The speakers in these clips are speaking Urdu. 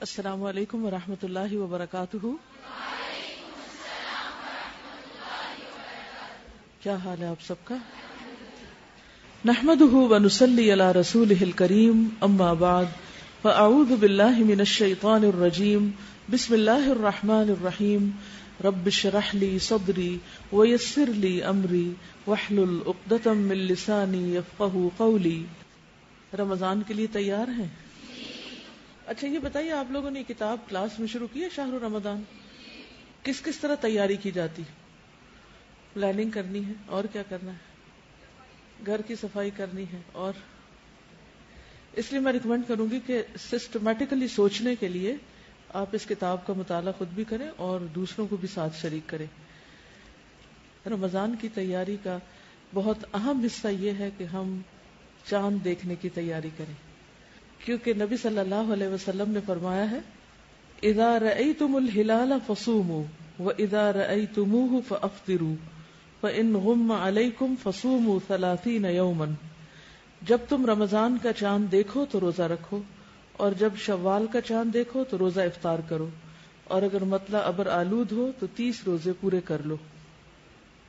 السلام علیکم ورحمۃ اللہ وبرکاتہ. کیا حال ہے آپ سب کا؟ نحمده ونصلی علی رسولہ الکریم، اما بعد فاعوذ باللہ من الشیطان الرجیم. بسم اللہ الرحمن الرحیم. رب اشرح لی صدری ویسر لی امری واحلل عقدۃ من لسانی یفقہوا قولی. رمضان کے لیے تیار ہیں؟ اچھا یہ بتائیے، آپ لوگوں نے کتاب کلاس میں شروع کی ہے شہر رمضان؟ کس کس طرح تیاری کی جاتی؟ پلاننگ کرنی ہے اور کیا کرنا ہے؟ گھر کی صفائی کرنی ہے. اور اس لیے میں ریکمینڈ کروں گی کہ سسٹمیٹیکلی سوچنے کے لیے آپ اس کتاب کا مطالعہ خود بھی کریں اور دوسروں کو بھی ساتھ شریک کریں. رمضان کی تیاری کا بہت اہم حصہ یہ ہے کہ ہم چاند دیکھنے کی تیاری کریں، کیونکہ نبی صلی اللہ علیہ وسلم نے فرمایا ہے اذا رأیتم الہلال فصوموا واذا رأیتموہ فافطروا فان غم علیکم فصوموا 30 یوما. جب تم رمضان کا چاند دیکھو تو روزہ رکھو، اور جب شوال کا چاند دیکھو تو روزہ افطار کرو، اور اگر مطلع ابر آلود ہو تو 30 روزے پورے کر لو.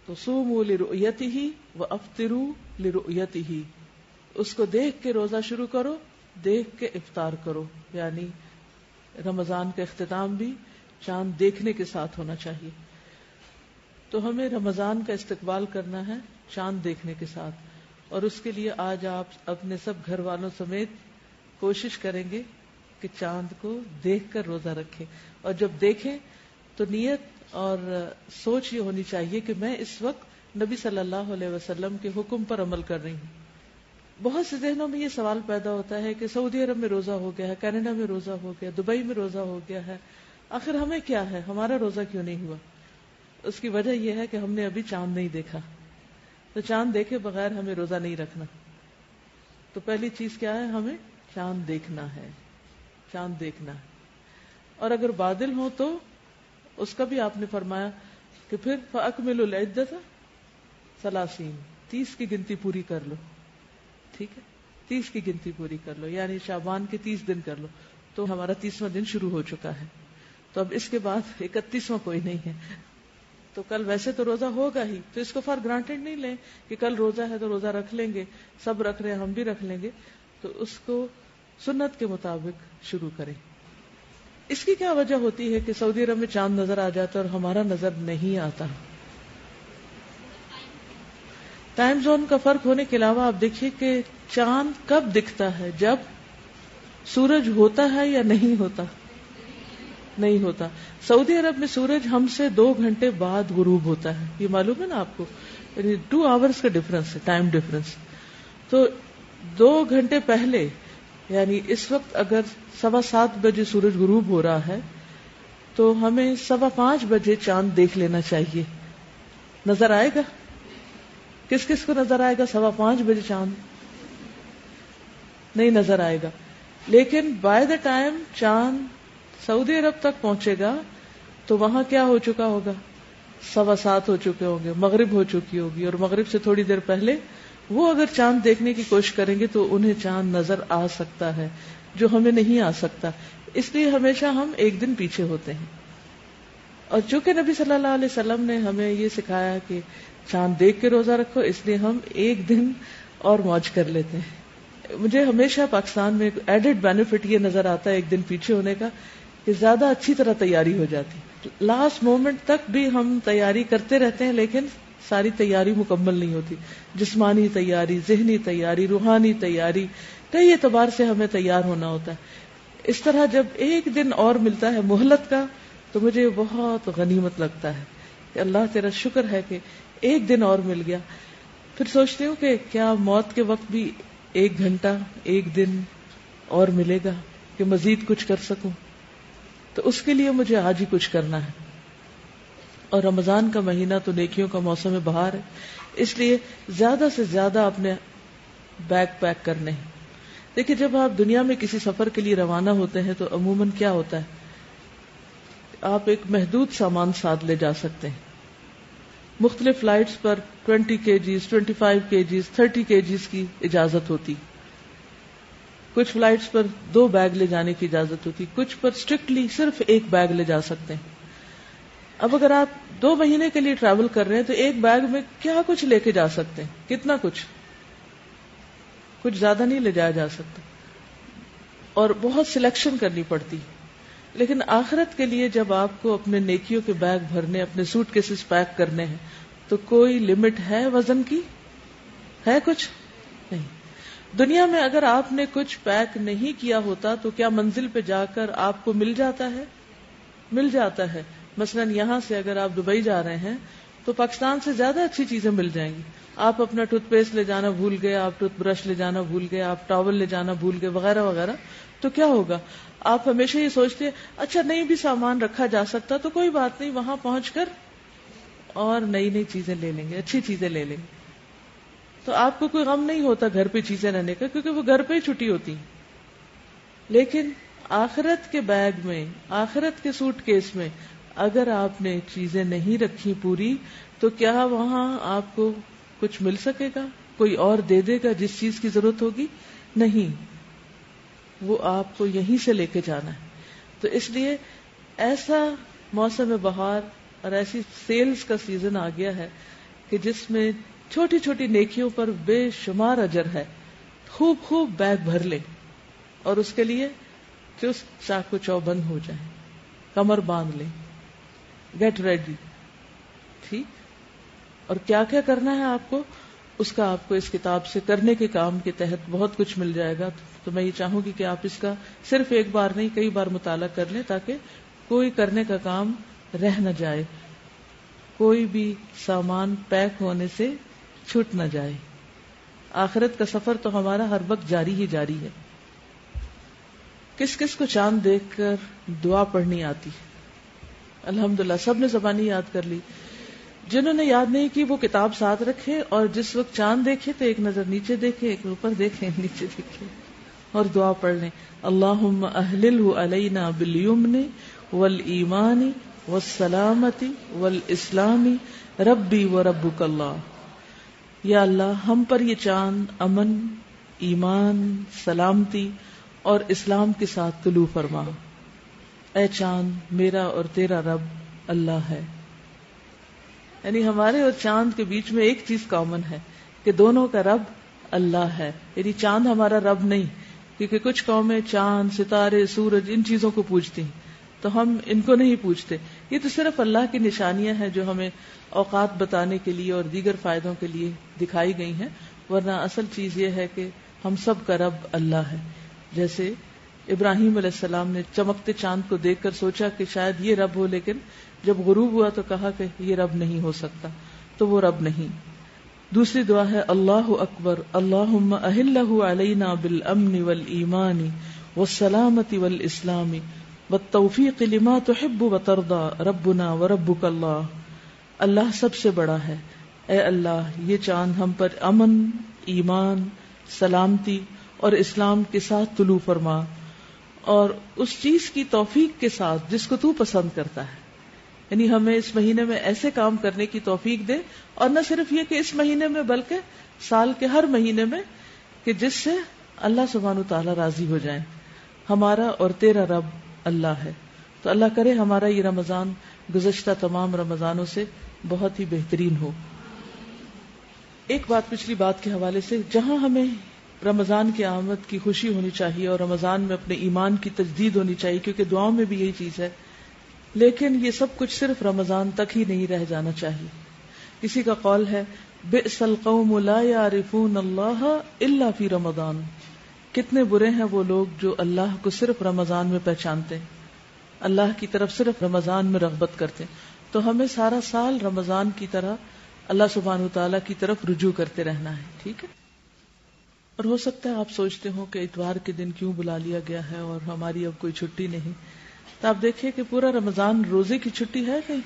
تو صوموا لرؤیتہ وافطروا لرؤیتہ، اس کو دیکھ کے روزہ شروع کرو، دیکھ کے افطار کرو. یعنی رمضان کا اختتام بھی چاند دیکھنے کے ساتھ ہونا چاہیے. تو ہمیں رمضان کا استقبال کرنا ہے چاند دیکھنے کے ساتھ، اور اس کے لیے آج آپ اپنے سب گھر والوں سمیت کوشش کریں گے کہ چاند کو دیکھ کر روزہ رکھیں. اور جب دیکھیں تو نیت اور سوچ یہ ہونی چاہیے کہ میں اس وقت نبی صلی اللہ علیہ وسلم کے حکم پر عمل کر رہی ہوں. بہت سے ذہنوں میں یہ سوال پیدا ہوتا ہے کہ سعودی عرب میں روزہ ہو گیا ہے، کینیڈا میں روزہ ہو گیا، دبئی میں روزہ ہو گیا ہے، آخر ہمیں کیا ہے، ہمارا روزہ کیوں نہیں ہوا؟ اس کی وجہ یہ ہے کہ ہم نے ابھی چاند نہیں دیکھا. تو چاند دیکھے بغیر ہمیں روزہ نہیں رکھنا. تو پہلی چیز کیا ہے؟ ہمیں چاند دیکھنا ہے، چاند دیکھنا ہے. اور اگر بادل ہو تو اس کا بھی آپ نے فرمایا کہ پھر فَأَكْمِلُوا الْعِدَّةَ 30 کی گنتی پوری کر لو. ٹھیک ہے، 30 کی گنتی پوری کر لو، یعنی شعبان کے 30 دن کر لو. تو ہمارا 30واں دن شروع ہو چکا ہے. تو اب اس کے بعد 31واں کوئی نہیں ہے. تو کل ویسے تو روزہ ہوگا ہی، تو اس کو فار گرانٹیڈ نہیں لیں کہ کل روزہ ہے تو روزہ رکھ لیں گے، سب رکھ رہے ہیں ہم بھی رکھ لیں گے. تو اس کو سنت کے مطابق شروع کریں. اس کی کیا وجہ ہوتی ہے کہ سعودی عرب میں چاند نظر آ جاتا ہے اور ہمارا نظر نہیں آتا؟ ٹائم زون کا فرق ہونے کے علاوہ آپ دیکھیے کہ چاند کب دکھتا ہے؟ جب سورج ہوتا ہے یا نہیں ہوتا؟ نہیں ہوتا. سعودی عرب میں سورج ہم سے 2 گھنٹے بعد غروب ہوتا ہے. یہ معلوم ہے نا آپ کو؟ یعنی 2 آورز کا ڈفرنس ہے، ٹائم ڈفرنس. تو 2 گھنٹے پہلے، یعنی اس وقت اگر 7:15 بجے سورج غروب ہو رہا ہے تو ہمیں 5:15 بجے چاند دیکھ لینا چاہیے. نظر آئے گا؟ کس کس کو نظر آئے گا 5:15 بجے چاند؟ نہیں نظر آئے گا. لیکن بائی دا ٹائم چاند سعودی عرب تک پہنچے گا تو وہاں کیا ہو چکا ہوگا؟ 7:15 ہو چکے ہوں گے، مغرب ہو چکی ہوگی. اور مغرب سے تھوڑی دیر پہلے وہ اگر چاند دیکھنے کی کوشش کریں گے تو انہیں چاند نظر آ سکتا ہے، جو ہمیں نہیں آ سکتا. اس لیے ہمیشہ ہم ایک دن پیچھے ہوتے ہیں. اور چونکہ نبی صلی اللہ علیہ وسلم نے ہمیں یہ سکھایا کہ چاند دیکھ کے روزہ رکھو، اس لیے ہم ایک دن اور موج کر لیتے ہیں. مجھے ہمیشہ پاکستان میں ایک ایڈڈ بینیفٹ یہ نظر آتا ہے ایک دن پیچھے ہونے کا، کہ زیادہ اچھی طرح تیاری ہو جاتی. لاسٹ مومنٹ تک بھی ہم تیاری کرتے رہتے ہیں لیکن ساری تیاری مکمل نہیں ہوتی. جسمانی تیاری، ذہنی تیاری، روحانی تیاری، کئی اعتبار سے ہمیں تیار ہونا ہوتا ہے. اس طرح جب ایک دن اور ملتا ہے مہلت کا تو مجھے بہت غنیمت لگتا ہے کہ اللہ تیرا شکر ہے کہ ایک دن اور مل گیا. پھر سوچتی ہوں کہ کیا موت کے وقت بھی 1 گھنٹہ 1 دن اور ملے گا کہ مزید کچھ کر سکوں؟ تو اس کے لیے مجھے آج ہی کچھ کرنا ہے. اور رمضان کا مہینہ تو نیکیوں کا موسم بہار ہے، اس لیے زیادہ سے زیادہ اپنے بیگ پیک کرنے ہیں. دیکھیں جب آپ دنیا میں کسی سفر کے لیے روانہ ہوتے ہیں تو عموماً کیا ہوتا ہے، آپ ایک محدود سامان ساتھ لے جا سکتے ہیں. مختلف فلائٹس پر 20 kgs 25 kgs 30 kgs کی اجازت ہوتی. کچھ فلائٹس پر 2 بیگ لے جانے کی اجازت ہوتی، کچھ پر اسٹرکٹلی صرف 1 بیگ لے جا سکتے ہیں. اب اگر آپ 2 مہینے کے لیے ٹریول کر رہے ہیں تو 1 بیگ میں کیا کچھ لے کے جا سکتے ہیں؟ کتنا کچھ زیادہ نہیں لے جایا جا سکتا، اور بہت سلیکشن کرنی پڑتی. لیکن آخرت کے لیے جب آپ کو اپنے نیکیوں کے بیگ بھرنے، اپنے سوٹ کیسز پیک کرنے ہیں، تو کوئی لمٹ ہے وزن کی؟ ہے کچھ نہیں. دنیا میں اگر آپ نے کچھ پیک نہیں کیا ہوتا تو کیا منزل پہ جا کر آپ کو مل جاتا ہے؟ مل جاتا ہے. مثلا یہاں سے اگر آپ دبئی جا رہے ہیں تو پاکستان سے زیادہ اچھی چیزیں مل جائیں گی. آپ اپنا ٹوتھ پیسٹ لے جانا بھول گئے، آپ ٹوتھ برش لے جانا بھول گئے، آپ ٹاول لے جانا بھول گئے، وغیرہ وغیرہ، تو کیا ہوگا؟ آپ ہمیشہ یہ سوچتے ہیں اچھا نہیں بھی سامان رکھا جا سکتا تو کوئی بات نہیں، وہاں پہنچ کر اور نئی چیزیں لے لیں گے، اچھی چیزیں لے لیں گے. تو آپ کو کوئی غم نہیں ہوتا گھر پہ چیزیں رہنے کا، کیونکہ وہ گھر پہ ہی چھٹی ہوتی. لیکن آخرت کے بیگ میں، آخرت کے سوٹ کیس میں اگر آپ نے چیزیں نہیں رکھی پوری، تو کیا وہاں آپ کو کچھ مل سکے گا؟ کوئی اور دے دے گا جس چیز کی ضرورت ہوگی؟ نہیں، وہ آپ کو یہیں سے لے کے جانا ہے. تو اس لیے ایسا موسم بہار اور ایسی سیلز کا سیزن آ گیا ہے کہ جس میں چھوٹی چھوٹی نیکیوں پر بے شمار اجر ہے. خوب بیگ بھر لیں، اور اس کے لیے چست چاقو چوبند ہو جائیں، کمر باندھ لیں، گیٹ ریڈی. ٹھیک. اور کیا کیا کرنا ہے آپ کو، اس کا آپ کو اس کتاب سے کرنے کے کام کے تحت بہت کچھ مل جائے گا. تو میں یہ چاہوں گی کہ آپ اس کا صرف ایک بار نہیں کئی بار مطالعہ کر لیں، تاکہ کوئی کرنے کا کام رہ نہ جائے، کوئی بھی سامان پیک ہونے سے چھوٹ نہ جائے. آخرت کا سفر تو ہمارا ہر وقت جاری ہی جاری ہے. کس کس کو چاند دیکھ کر دعا پڑھنی آتی؟ الحمدللہ سب نے زبانی یاد کر لی. جنہوں نے یاد نہیں کی وہ کتاب ساتھ رکھے، اور جس وقت چاند دیکھے تو ایک نظر نیچے دیکھے، ایک اوپر دیکھے، نیچے دیکھے، اور دعا پڑھ لیں. اللہم اہللہ علینا بالیمن والایمان والسلامت والاسلام ربی وربک اللہ. یا اللہ ہم پر یہ چاند امن، ایمان، سلامتی اور اسلام کے ساتھ طلوع فرما. اے چاند میرا اور تیرا رب اللہ ہے. یعنی ہمارے اور چاند کے بیچ میں ایک چیز کامن ہے کہ دونوں کا رب اللہ ہے. یعنی چاند ہمارا رب نہیں، کیونکہ کچھ قومیں چاند، ستارے، سورج ان چیزوں کو پوجتی ہیں، تو ہم ان کو نہیں پوجتے. یہ تو صرف اللہ کی نشانیاں ہیں جو ہمیں اوقات بتانے کے لیے اور دیگر فائدوں کے لیے دکھائی گئی ہیں، ورنہ اصل چیز یہ ہے کہ ہم سب کا رب اللہ ہے. جیسے ابراہیم علیہ السلام نے چمکتے چاند کو دیکھ کر سوچا کہ شاید یہ رب ہو، لیکن جب غروب ہوا تو کہا کہ یہ رب نہیں ہو سکتا، تو وہ رب نہیں. دوسری دعا ہے اللہ اکبر اللہم اہلہ علینا بالامن والایمان والسلامت والاسلام والتوفیق لما تحب وترضى ربنا وربک اللہ. اللہ سب سے بڑا ہے. اے اللہ یہ چاند ہم پر امن، ایمان، سلامتی اور اسلام کے ساتھ طلوع فرما، اور اس چیز کی توفیق کے ساتھ جس کو تو پسند کرتا ہے. یعنی ہمیں اس مہینے میں ایسے کام کرنے کی توفیق دے، اور نہ صرف یہ کہ اس مہینے میں بلکہ سال کے ہر مہینے میں، کہ جس سے اللہ سبحانہ وتعالی راضی ہو جائیں. ہمارا اور تیرا رب اللہ ہے. تو اللہ کرے ہمارا یہ رمضان گزشتہ تمام رمضانوں سے بہت ہی بہترین ہو. ایک بات پچھلی بات کے حوالے سے، جہاں ہمیں رمضان کی آمد کی خوشی ہونی چاہیے اور رمضان میں اپنے ایمان کی تجدید ہونی چاہیے، کیونکہ دعاؤں میں بھی یہی چیز ہے، لیکن یہ سب کچھ صرف رمضان تک ہی نہیں رہ جانا چاہیے. کسی کا قول ہے بئس القوم لا یعرفون اللہ الا فی رمضان. کتنے برے ہیں وہ لوگ جو اللہ کو صرف رمضان میں پہچانتے ہیں، اللہ کی طرف صرف رمضان میں رغبت کرتے ہیں. تو ہمیں سارا سال رمضان کی طرح اللہ سبحانہ وتعالیٰ کی طرف رجوع کرتے رہنا ہے. ٹھیک ہے. اور ہو سکتا ہے آپ سوچتے ہو کہ اتوار کے دن کیوں بلا لیا گیا ہے اور ہماری اب کوئی چھٹی نہیں. تو آپ دیکھیے کہ پورا رمضان روزے کی چھٹی ہے کہیں؟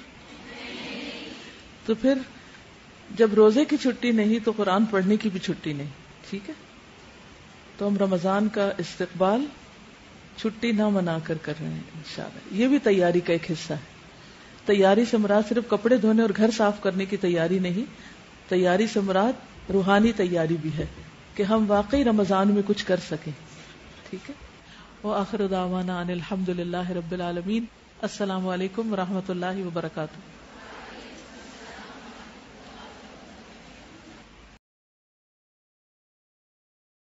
تو پھر جب روزے کی چھٹی نہیں تو قرآن پڑھنے کی بھی چھٹی نہیں. ٹھیک ہے. تو ہم رمضان کا استقبال چھٹی نہ منا کر رہے ہیں انشاءاللہ. یہ بھی تیاری کا ایک حصہ ہے. تیاری سے مراد صرف کپڑے دھونے اور گھر صاف کرنے کی تیاری نہیں، تیاری سے مراد روحانی تیاری بھی ہے کہ ہم واقعی رمضان میں کچھ کر سکیں. ٹھیک ہے. وآخر دعوانا ان الحمد للہ رب العالمین. السلام علیکم ورحمۃ اللہ وبرکاتہ.